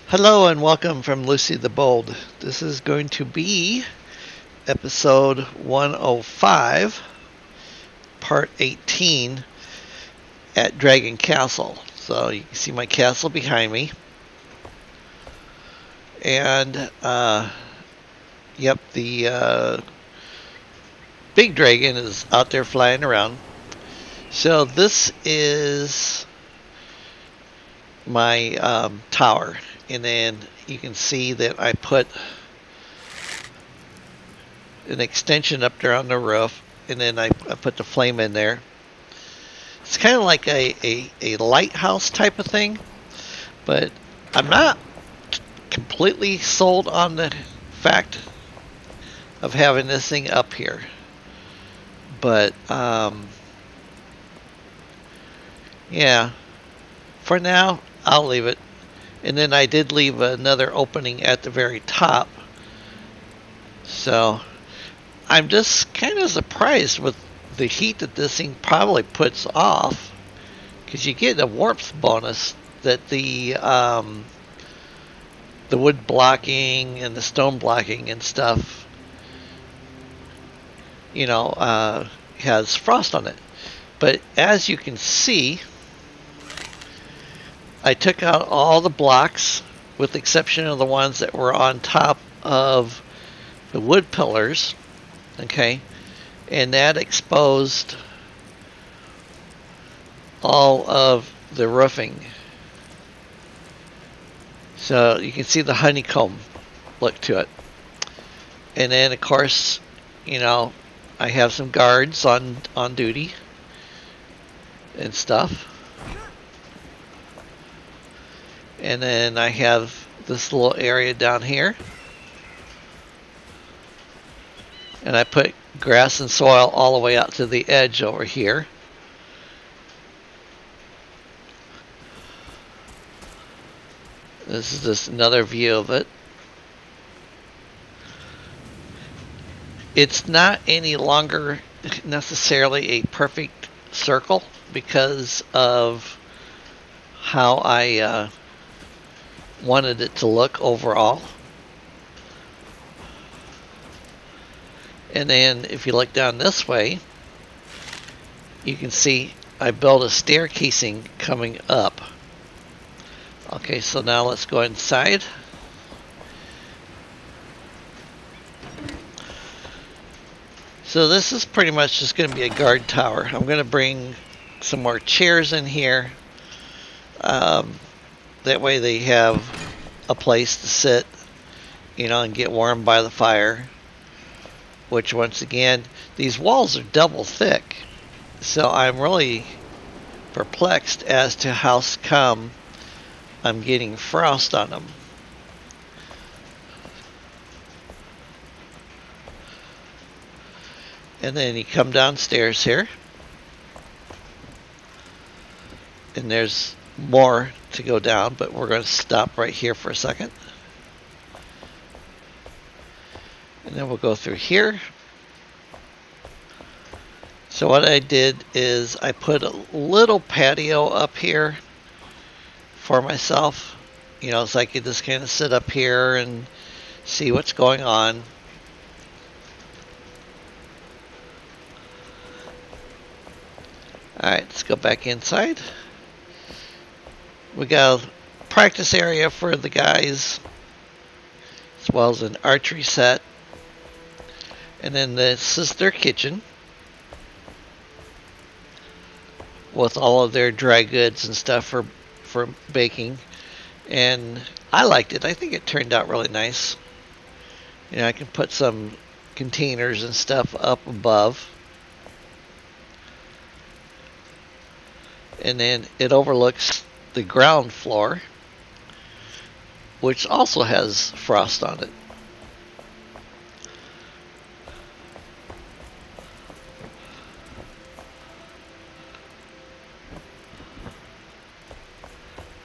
Hello and welcome from Lucy the Bold. This is going to be episode 105, part 18 at Dragon Castle. So you can see my castle behind me. And, yep, the big dragon is out there flying around. So this is my tower. And then you can see that I put an extension up there on the roof, and then I put the flame in there. It's kind of like a lighthouse type of thing, but I'm not completely sold on the fact of having this thing up here. But, yeah, for now, I'll leave it. And then I did leave another opening at the very top. So I'm just kind of surprised with the heat that this thing probably puts off, because you get a warmth bonus that the wood blocking and the stone blocking and stuff, has frost on it. But as you can see, I took out all the blocks with the exception of the ones that were on top of the wood pillars, okay, and that exposed all of the roofing. So you can see the honeycomb look to it. And then, of course, I have some guards on duty and stuff. And then I have this little area down here. And I put grass and soil all the way out to the edge over here. This is just another view of it. It's not any longer necessarily a perfect circle because of how I wanted it to look overall. And then if you look down this way, you can see I built a staircasing coming up. Okay, so now let's go inside. So this is pretty much just going to be a guard tower. I'm going to bring some more chairs in here. That way they have a place to sit, and get warm by the fire. Which, once again, these walls are double thick. So I'm really perplexed as to how come I'm getting frost on them. And then you come downstairs here. And there's more to go down, but we're going to stop right here for a second. And then we'll go through here. So what I did is I put a little patio up here for myself, so I could just kind of sit up here and see what's going on. Alright, let's go back inside. We got a practice area for the guys, as well as an archery set. And then this is their kitchen, with all of their dry goods and stuff for baking. And I liked it. I think it turned out really nice. I can put some containers and stuff up above. And then it overlooks the ground floor, which also has frost on it.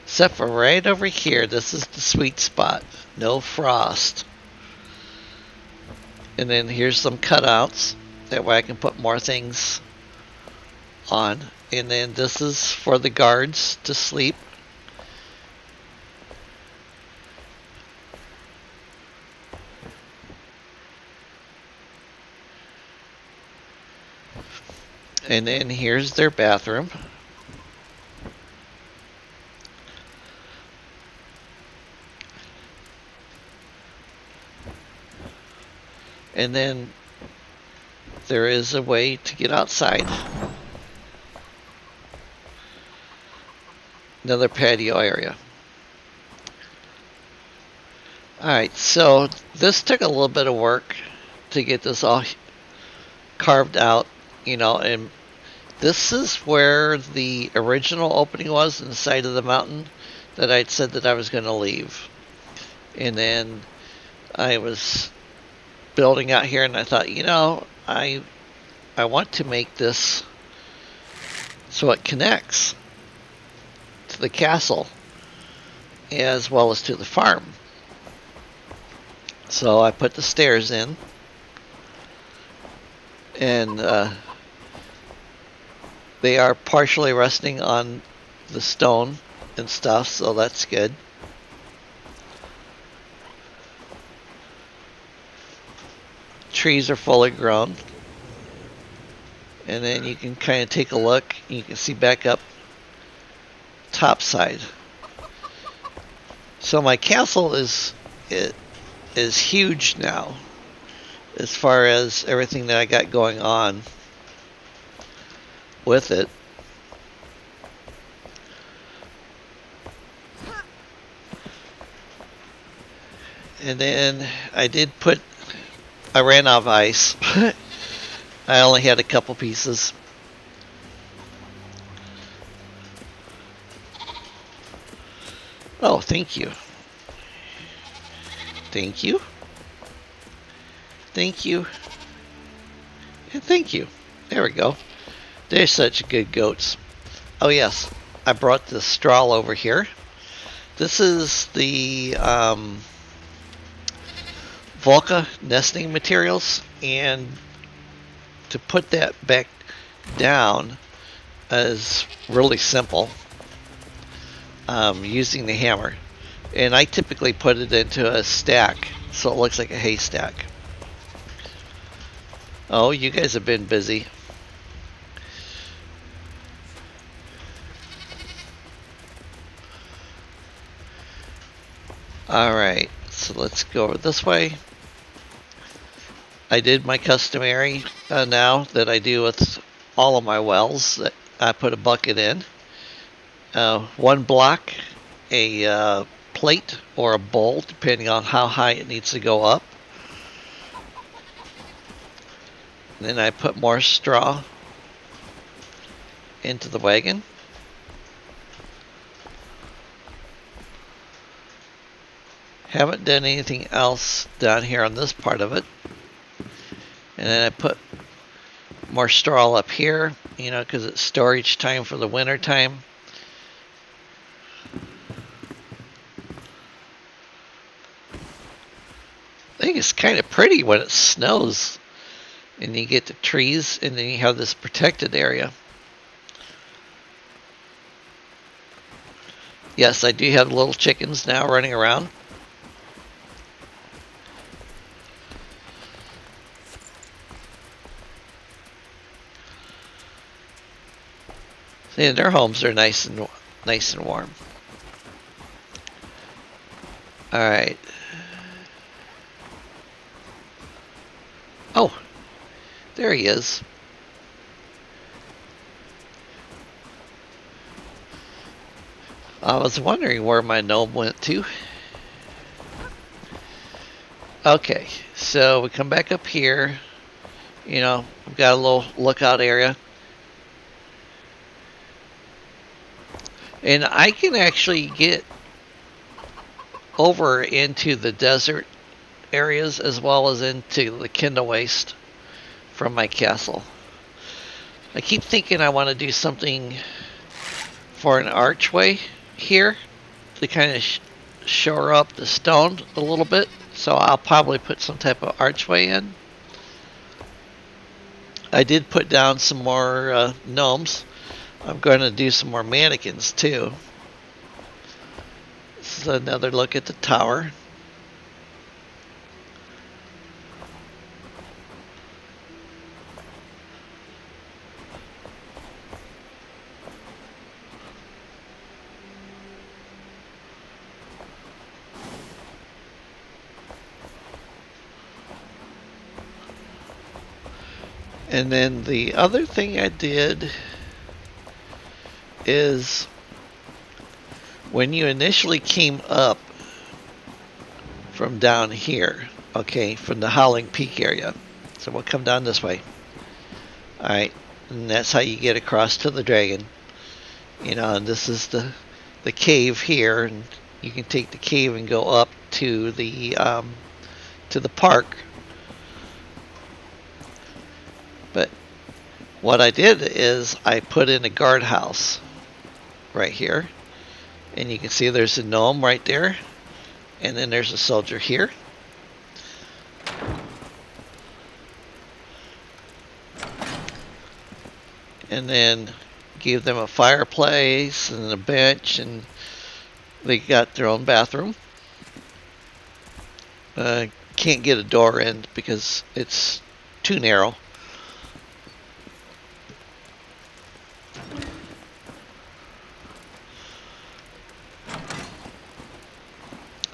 Except for right over here, this is the sweet spot. No frost. And then here's some cutouts. That way I can put more things on. And then this is for the guards to sleep. And then here's their bathroom. And then there is a way to get outside. Another patio area. Alright, so this took a little bit of work to get this all carved out, and this is where the original opening was in the side of the mountain that I'd said that I was going to leave. And then I was building out here and I thought, I want to make this so it connects to the castle as well as to the farm. So I put the stairs in, and they are partially resting on the stone and stuff, so that's good. Trees are fully grown. And then you can kind of take a look. You can see back up top side. So my castle is huge now, as far as everything that I got going on with it. And then I ran out of ice. I only had a couple pieces. Oh, thank you. Thank you. Thank you. And thank you. There we go. They're such good goats. Oh yes, I brought the straw over here. This is the Volca nesting materials, and to put that back down is really simple, using the hammer. And I typically put it into a stack so it looks like a haystack. Oh, you guys have been busy. Alright, so let's go over this way. I did my customary now that I do with all of my wells. I put a bucket in, one block, a plate or a bowl, depending on how high it needs to go up. And then I put more straw into the wagon. Haven't done anything else down here on this part of it. And then I put more straw up here, because it's storage time for the winter time. I think it's kind of pretty when it snows and you get the trees and then you have this protected area. Yes, I do have little chickens now running around. See, their homes are nice and warm. All right. Oh, there he is. I was wondering where my gnome went to. Okay, so we come back up here. We've got a little lookout area. And I can actually get over into the desert areas as well as into the Kindle Waste from my castle. I keep thinking I want to do something for an archway here to kind of shore up the stone a little bit. So I'll probably put some type of archway in. I did put down some more gnomes. I'm going to do some more mannequins too. This is another look at the tower. And then the other thing I did is when you initially came up from down here, okay, from the Howling Peak area. So we'll come down this way. Alright, and that's how you get across to the dragon. And this is the cave here, and you can take the cave and go up to the park. But what I did is I put in a guardhouse right here, and you can see there's a gnome right there, and then there's a soldier here. And then gave them a fireplace and a bench, and they got their own bathroom. Can't get a door in because it's too narrow.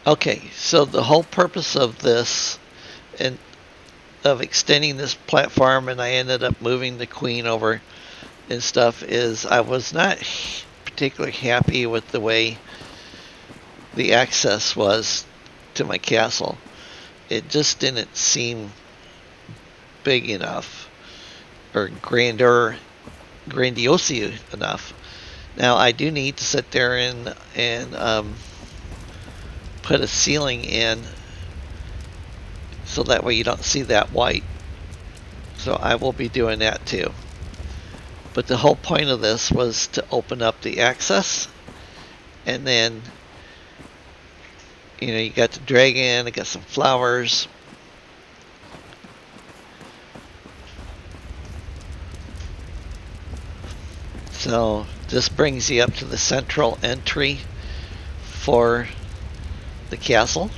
Okay, so the whole purpose of this and of extending this platform, and I ended up moving the queen over and stuff, is I was not particularly happy with the way the access was to my castle. It just didn't seem big enough or grandiose enough. Now I do need to sit there and put a ceiling in so that way you don't see that white. So I will be doing that too. But the whole point of this was to open up the access, and then you got the dragon, I got some flowers. So this brings you up to the central entry for the castle.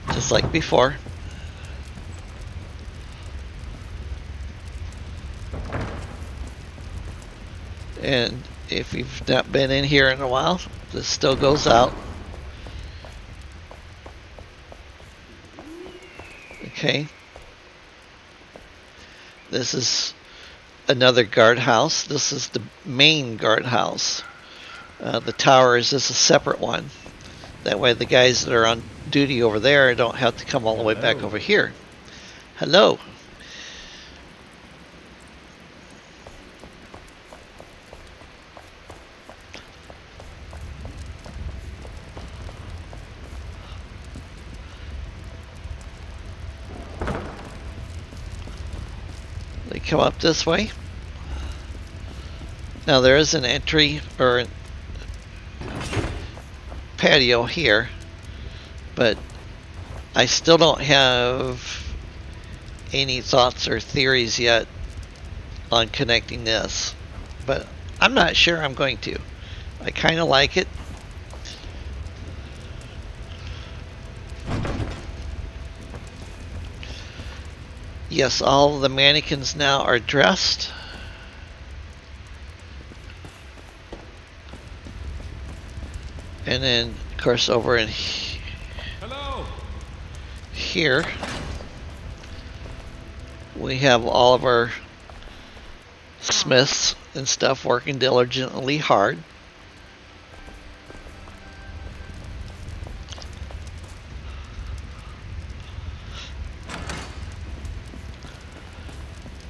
Just like before. And if you've not been in here in a while, this still goes out. Okay. This is another guardhouse. This is the main guardhouse. The tower is just a separate one. That way the guys that are on duty over there don't have to come all the way back over here. Hello. They come up this way. Now there is an entry or patio here, but I still don't have any thoughts or theories yet on connecting this, but I'm not sure I'm going to. I kind of like it. Yes, all the mannequins now are dressed. And then, of course, over in here, we have all of our smiths and stuff working diligently hard.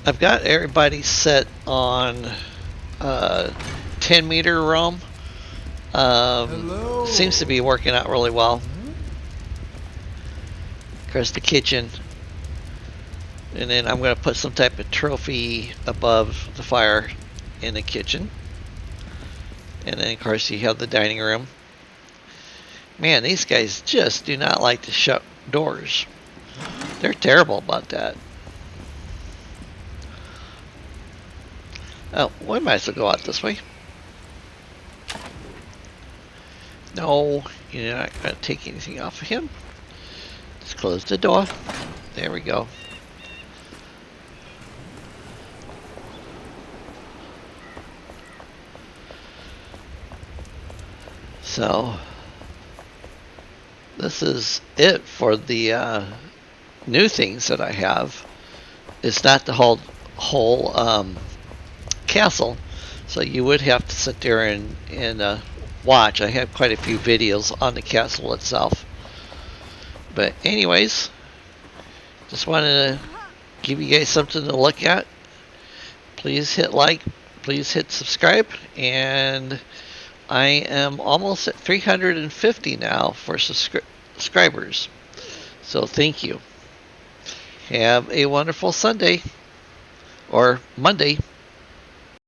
I've got everybody set on 10-meter roam. Seems to be working out really well. Of course, the kitchen. And then I'm going to put some type of trophy above the fire in the kitchen. And then, of course, you have the dining room. Man, these guys just do not like to shut doors. They're terrible about that. Oh, we might as well go out this way. No, you're not going to take anything off of him. Just close the door. There we go. So, this is it for the new things that I have. It's not the whole castle, so you would have to sit there and watch. I have quite a few videos on the castle itself. But anyways, just wanted to give you guys something to look at. Please hit like, please hit subscribe, and I am almost at 350 now for subscribers. So thank you. Have a wonderful Sunday or Monday.